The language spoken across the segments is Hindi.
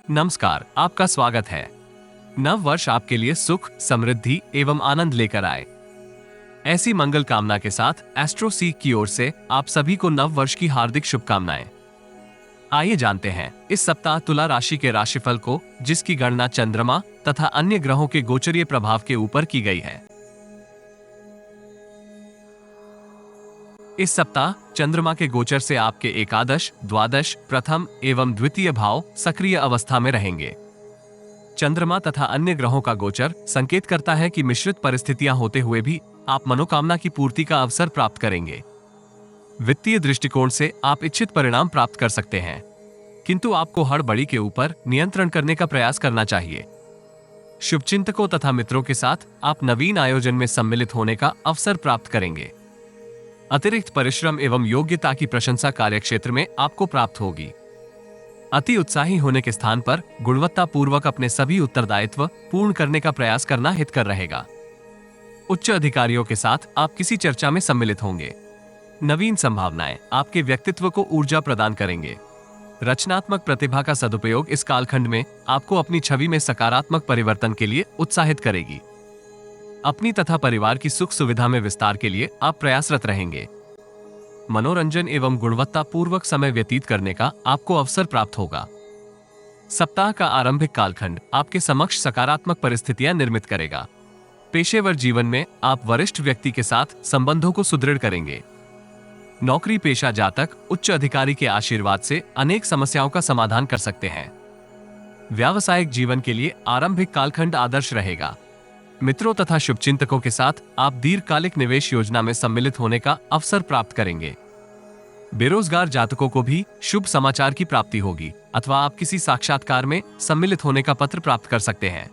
नमस्कार, आपका स्वागत है। नव वर्ष आपके लिए सुख, समृद्धि एवं आनंद लेकर आए। ऐसी मंगल कामना के साथ एस्ट्रो सीक की ओर से आप सभी को नव वर्ष की हार्दिक शुभकामनाएं। आइए जानते हैं इस सप्ताह तुला राशि के राशिफल को, जिसकी गणना चंद्रमा तथा अन्य ग्रहों के गोचरीय प्रभाव के ऊपर की गई है। इस सप्ताह चंद्रमा के गोचर से आपके एकादश, द्वादश, प्रथम एवं द्वितीय भाव सक्रिय अवस्था में रहेंगे। चंद्रमा तथा अन्य ग्रहों का गोचर संकेत करता है कि मिश्रित परिस्थितियां होते हुए भी आप मनोकामना की पूर्ति का अवसर प्राप्त करेंगे। वित्तीय दृष्टिकोण से आप इच्छित परिणाम प्राप्त कर सकते हैं, किंतु आपको हड़बड़ी के ऊपर नियंत्रण करने का प्रयास करना चाहिए। शुभचिंतकों तथा मित्रों के साथ आप नवीन आयोजन में सम्मिलित होने का अवसर प्राप्त करेंगे। अतिरिक्त परिश्रम एवं योग्यता की प्रशंसा कार्यक्षेत्र में आपको प्राप्त होगी। अति उत्साही होने के स्थान पर गुणवत्ता पूर्वक अपने सभी उत्तरदायित्व पूर्ण करने का प्रयास करना हितकर रहेगा। उच्च अधिकारियों के साथ आप किसी चर्चा में सम्मिलित होंगे। नवीन संभावनाएं आपके व्यक्तित्व को ऊर्जा प्रदान करेंगे। रचनात्मक प्रतिभा का सदुपयोग इस कालखंड में आपको अपनी छवि में सकारात्मक परिवर्तन के लिए उत्साहित करेगी। अपनी तथा परिवार की सुख सुविधा में विस्तार के लिए आप प्रयासरत रहेंगे। मनोरंजन एवं गुणवत्ता पूर्वक समय व्यतीत करने का आपको अवसर प्राप्त होगा। सप्ताह का आरंभिक कालखंड आपके समक्ष सकारात्मक परिस्थितियां निर्मित करेगा। पेशेवर जीवन में आप वरिष्ठ व्यक्ति के साथ संबंधों को सुदृढ़ करेंगे। नौकरी पेशा जातक उच्च अधिकारी के आशीर्वाद से अनेक समस्याओं का समाधान कर सकते हैं। व्यावसायिक जीवन के लिए आरंभिक कालखंड आदर्श रहेगा। मित्रों तथा शुभचिंतकों के साथ आप दीर्घकालिक निवेश योजना में सम्मिलित होने का अवसर प्राप्त करेंगे। बेरोजगार जातकों को भी शुभ समाचार की प्राप्ति होगी अथवा आप किसी साक्षात्कार में सम्मिलित होने का पत्र प्राप्त कर सकते हैं।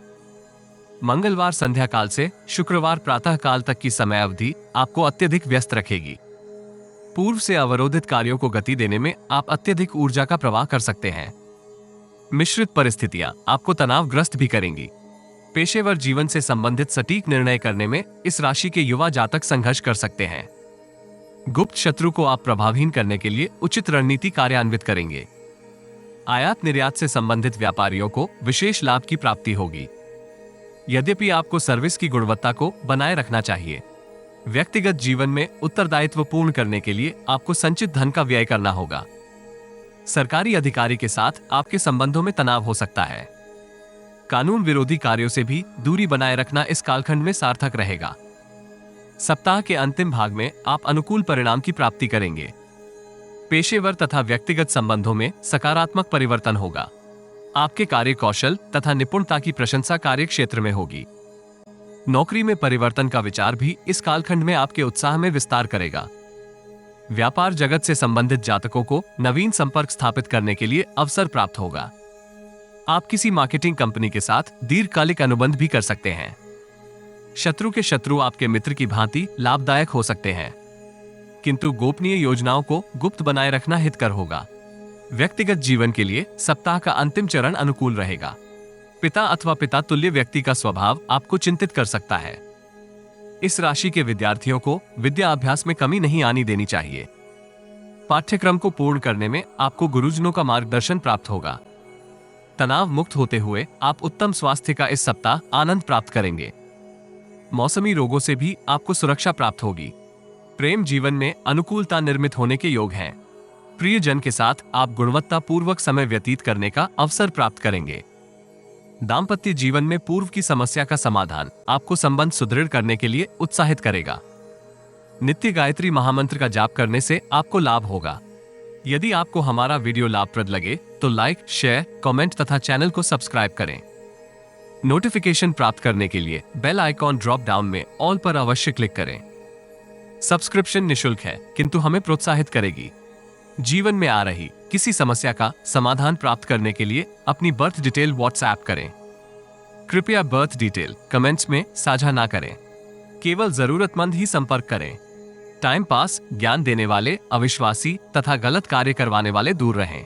मंगलवार संध्या काल से शुक्रवार प्रातः काल तक की समय अवधि आपको अत्यधिक व्यस्त रखेगी। पूर्व से अवरोधित कार्यों को गति देने में आप अत्यधिक ऊर्जा का प्रवाह कर सकते हैं। मिश्रित परिस्थितियां आपको तनावग्रस्त भी करेंगी। पेशेवर जीवन से संबंधित सटीक निर्णय करने में इस राशि के युवा जातक संघर्ष कर सकते हैं। गुप्त शत्रु को आप प्रभावहीन करने के लिए उचित रणनीति कार्यान्वित करेंगे। आयात निर्यात से संबंधित व्यापारियों को विशेष लाभ की प्राप्ति होगी। यद्यपि आपको सर्विस की गुणवत्ता को बनाए रखना चाहिए। व्यक्तिगत जीवन में उत्तरदायित्व पूर्ण करने के लिए आपको संचित धन का व्यय करना होगा। सरकारी अधिकारी के साथ आपके संबंधों में तनाव हो सकता है। कानून विरोधी कार्यों से भी दूरी बनाए रखना इस कालखंड में सार्थक रहेगा। सप्ताह के अंतिम भाग में आप अनुकूल परिणाम की प्राप्ति करेंगे। पेशेवर तथा व्यक्तिगत संबंधों में सकारात्मक परिवर्तन होगा। आपके कार्य कौशल तथा निपुणता की प्रशंसा कार्य क्षेत्र में होगी। नौकरी में परिवर्तन का विचार भी इस कालखंड में आपके उत्साह में विस्तार करेगा। व्यापार जगत से संबंधित जातकों को नवीन संपर्क स्थापित करने के लिए अवसर प्राप्त होगा। आप किसी मार्केटिंग कंपनी के साथ दीर्घकालिक अनुबंध भी कर सकते हैं। शत्रु के शत्रु आपके मित्र की भांति लाभदायक हो सकते हैं, किंतु गोपनीय योजनाओं को गुप्त बनाए रखना हितकर होगा। व्यक्तिगत जीवन के लिए सप्ताह का अंतिम चरण अनुकूल रहेगा। पिता अथवा पिता तुल्य व्यक्ति का स्वभाव आपको चिंतित कर सकता है। इस राशि के विद्यार्थियों को विद्या अभ्यास में कमी नहीं आनी देनी चाहिए। पाठ्यक्रम को पूर्ण करने में आपको गुरुजनों का मार्गदर्शन प्राप्त होगा। तनाव मुक्त होते हुए आप उत्तम स्वास्थ्य का इस सप्ताह आनंद प्राप्त करेंगे। मौसमी रोगों से भी आपको सुरक्षा प्राप्त होगी। प्रेम जीवन में अनुकूलता निर्मित होने के योग हैं। प्रियजन के साथ आप गुणवत्ता पूर्वक समय व्यतीत करने का अवसर प्राप्त करेंगे। दाम्पत्य जीवन में पूर्व की समस्या का समाधान आपको संबंध सुदृढ़ करने के लिए उत्साहित करेगा। नित्य गायत्री महामंत्र का जाप करने से आपको लाभ होगा। यदि आपको हमारा वीडियो लाभप्रद लगे तो लाइक, शेयर, कमेंट तथा चैनल को सब्सक्राइब करें। नोटिफिकेशन प्राप्त करने के लिए बेल आइकॉन ड्रॉप डाउन में ऑल पर अवश्य क्लिक करें। सब्सक्रिप्शन निशुल्क है, किंतु हमें प्रोत्साहित करेगी। जीवन में आ रही किसी समस्या का समाधान प्राप्त करने के लिए अपनी बर्थ डिटेल व्हाट्सएप करें। कृपया बर्थ डिटेल कमेंट्स में साझा ना करें। केवल जरूरतमंद ही संपर्क करें। टाइम पास, ज्ञान देने वाले, अविश्वासी तथा गलत कार्य करवाने वाले दूर रहें।